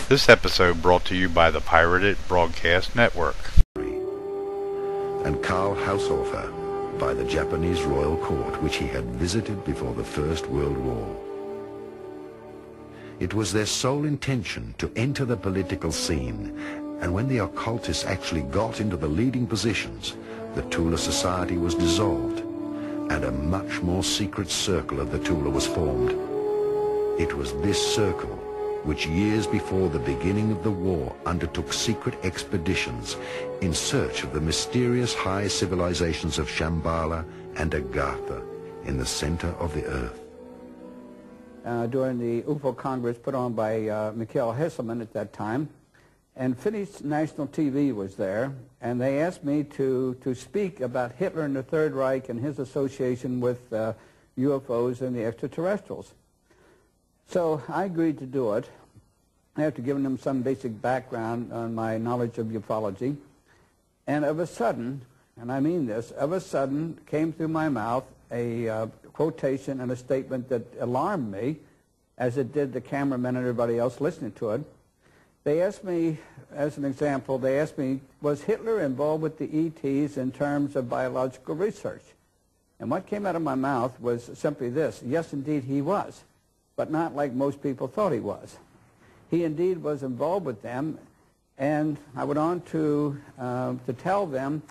This episode brought to you by the Pirated Broadcast Network. And Karl Haushofer by the Japanese royal court, which he had visited before the First World War. It was their sole intention to enter the political scene, and when the occultists actually got into the leading positions, the Tula Society was dissolved, and a much more secret circle of the Tula was formed. It was this circle which years before the beginning of the war undertook secret expeditions in search of the mysterious high civilizations of Shambhala and Agartha in the center of the earth. During the UFO Congress put on by Mikhail Hesselman at that time, and Finnish national TV was there, and they asked me to speak about Hitler and the Third Reich and his association with UFOs and the extraterrestrials. So I agreed to do it. After giving them some basic background on my knowledge of ufology, and of a sudden, and I mean this, of a sudden came through my mouth a quotation and a statement that alarmed me, as it did the cameramen and everybody else listening to it. They asked me, as an example, they asked me, was Hitler involved with the ETs in terms of biological research? And what came out of my mouth was simply this: yes, indeed, he was, but not like most people thought he was. He indeed was involved with them, and I went on to tell them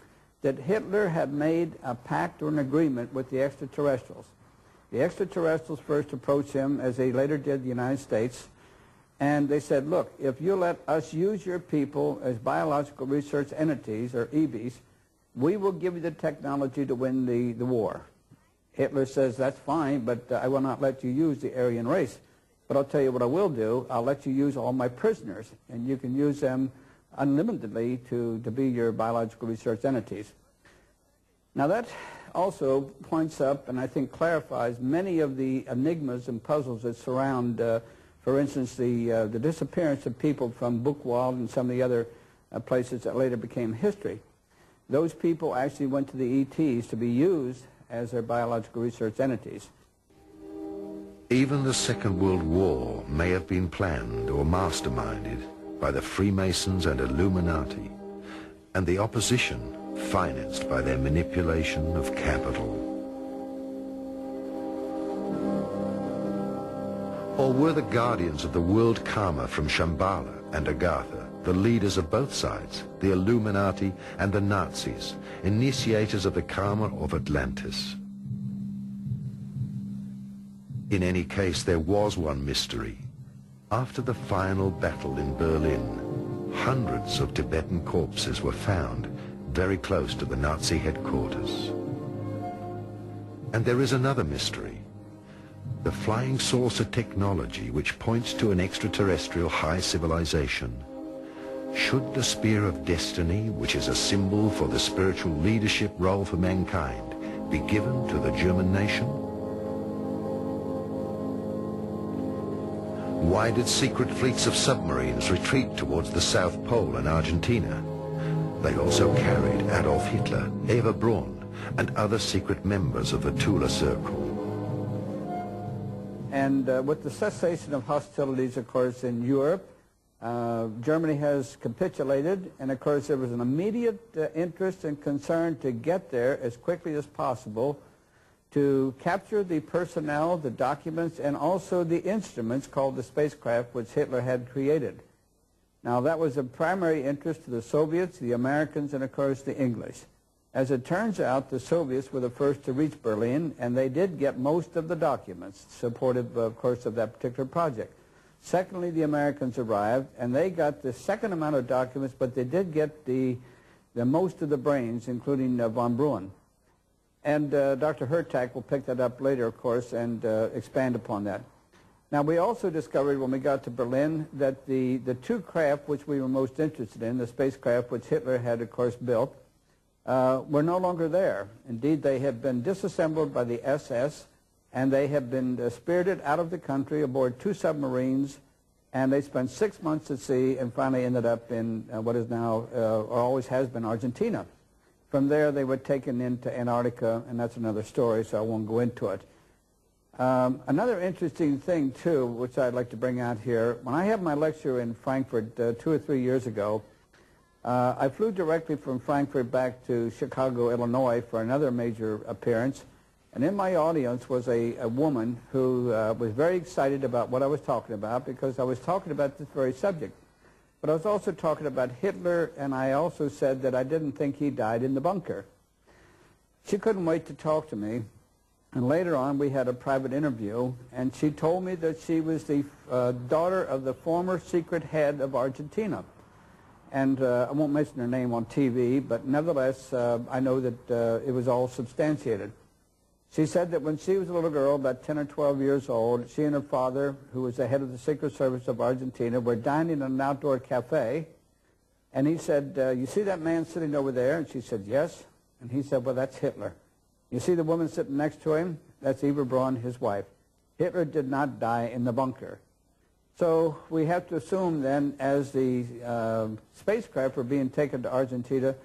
that Hitler had made a pact or an agreement with the extraterrestrials. The extraterrestrials first approached him, as they later did the United States, and they said, look, if you let us use your people as biological research entities, or EBs, we will give you the technology to win the war. Hitler says, that's fine, but I will not let you use the Aryan race. But I'll tell you what I will do. I'll let you use all my prisoners, and you can use them unlimitedly to be your biological research entities. Now that also points up and I think clarifies many of the enigmas and puzzles that surround, for instance, the disappearance of people from Buchwald and some of the other places that later became history. Those people actually went to the ETs to be used as their biological research entities. Even the Second World War may have been planned or masterminded by the Freemasons and Illuminati, and the opposition financed by their manipulation of capital. Or were the guardians of the world karma from Shambhala and Agartha, the leaders of both sides, the Illuminati and the Nazis, initiators of the karma of Atlantis? In any case, there was one mystery. After the final battle in Berlin, hundreds of Tibetan corpses were found very close to the Nazi headquarters. And there is another mystery. The flying saucer technology, which points to an extraterrestrial high civilization. Should the Spear of Destiny, which is a symbol for the spiritual leadership role for mankind, be given to the German nation? Why did secret fleets of submarines retreat towards the South Pole and Argentina? They also carried Adolf Hitler, Eva Braun, and other secret members of the Tula Circle. And with the cessation of hostilities, of course, in Europe, Germany has capitulated, and of course there was an immediate interest and concern to get there as quickly as possible to capture the personnel, the documents, and also the instruments called the spacecraft which Hitler had created. Now that was of primary interest to the Soviets, the Americans, and of course the English. As it turns out, the Soviets were the first to reach Berlin, and they did get most of the documents supportive, of course, of that particular project. Secondly, the Americans arrived, and they got the second amount of documents, but they did get the most of the brains, including von Braun. And Dr. Hertak will pick that up later, of course, and expand upon that. Now, we also discovered when we got to Berlin that the two craft which we were most interested in, the spacecraft which Hitler had, of course, built, were no longer there. Indeed, they had been disassembled by the SS, and they had been spirited out of the country aboard two submarines, and they spent 6 months at sea and finally ended up in what is now, or always has been, Argentina. From there, they were taken into Antarctica, and that's another story, so I won't go into it. Another interesting thing, too, which I'd like to bring out here, when I had my lecture in Frankfurt 2 or 3 years ago, I flew directly from Frankfurt back to Chicago, Illinois for another major appearance, and in my audience was a woman who was very excited about what I was talking about because I was talking about this very subject. But I was also talking about Hitler, and I also said that I didn't think he died in the bunker. She couldn't wait to talk to me. And later on, we had a private interview, and she told me that she was the daughter of the former secret head of Argentina. And I won't mention her name on TV, but nevertheless, I know that it was all substantiated. She said that when she was a little girl, about 10 or 12 years old, she and her father, who was the head of the Secret Service of Argentina, were dining in an outdoor cafe. And he said, you see that man sitting over there? And she said, yes. And he said, well, that's Hitler. You see the woman sitting next to him? That's Eva Braun, his wife. Hitler did not die in the bunker. So we have to assume then, as the spacecraft were being taken to Argentina,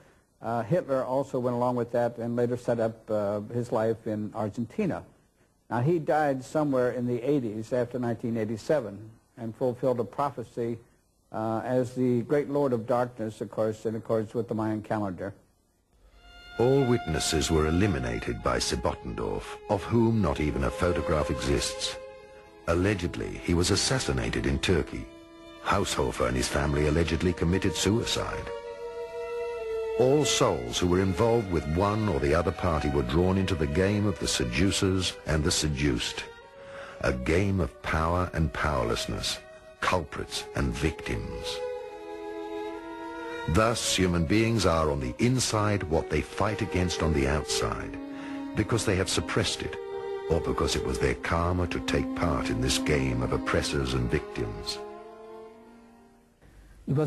Hitler also went along with that and later set up his life in Argentina. Now, he died somewhere in the 80s after 1987 and fulfilled a prophecy as the great Lord of Darkness, of course, in accordance with the Mayan calendar. All witnesses were eliminated by Sebottendorf, of whom not even a photograph exists. Allegedly, he was assassinated in Turkey. Haushofer and his family allegedly committed suicide. All souls who were involved with one or the other party were drawn into the game of the seducers and the seduced. A game of power and powerlessness, culprits and victims. Thus, human beings are on the inside what they fight against on the outside, because they have suppressed it, or because it was their karma to take part in this game of oppressors and victims. There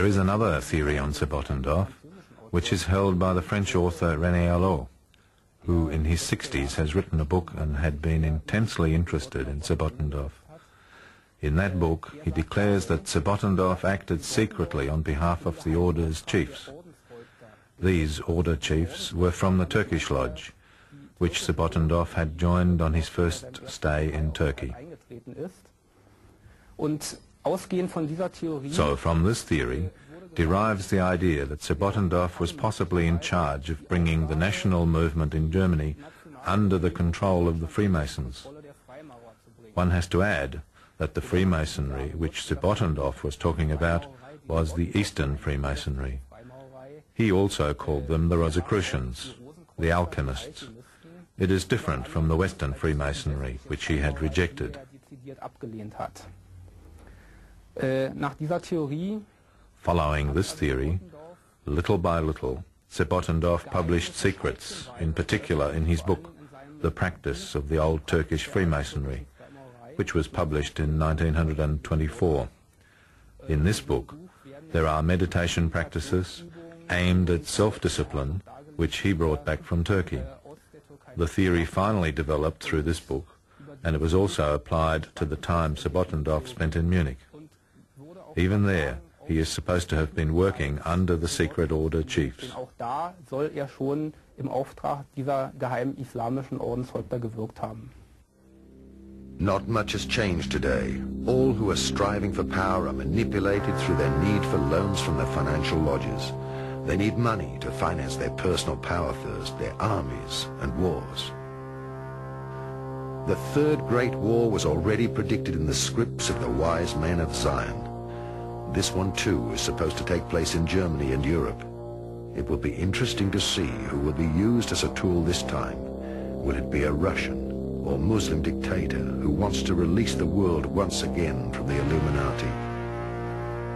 is another theory on Sebottendorf, which is held by the French author René Allot, who in his 60s has written a book and had been intensely interested in Sebottendorf. In that book, he declares that Sebottendorf acted secretly on behalf of the Order's chiefs. These Order chiefs were from the Turkish Lodge, which Sebottendorf had joined on his first stay in Turkey. So from this theory derives the idea that Sebottendorf was possibly in charge of bringing the national movement in Germany under the control of the Freemasons. One has to add that the Freemasonry which Sebottendorf was talking about was the Eastern Freemasonry. He also called them the Rosicrucians, the alchemists. It is different from the Western Freemasonry, which he had rejected. Following this theory, little by little, Sebottendorf published secrets, in particular in his book, The Practice of the Old Turkish Freemasonry, which was published in 1924. In this book, there are meditation practices aimed at self-discipline, which he brought back from Turkey. The theory finally developed through this book, and it was also applied to the time Sebottendorf spent in Munich. Even there, he is supposed to have been working under the secret order chiefs. Not much has changed today. All who are striving for power are manipulated through their need for loans from their financial lodges. They need money to finance their personal power thirst, their armies and wars. The Third Great War was already predicted in the scripts of the wise men of Zion. This one too is supposed to take place in Germany and Europe. It will be interesting to see who will be used as a tool this time. Will it be a Russian or Muslim dictator who wants to release the world once again from the Illuminati?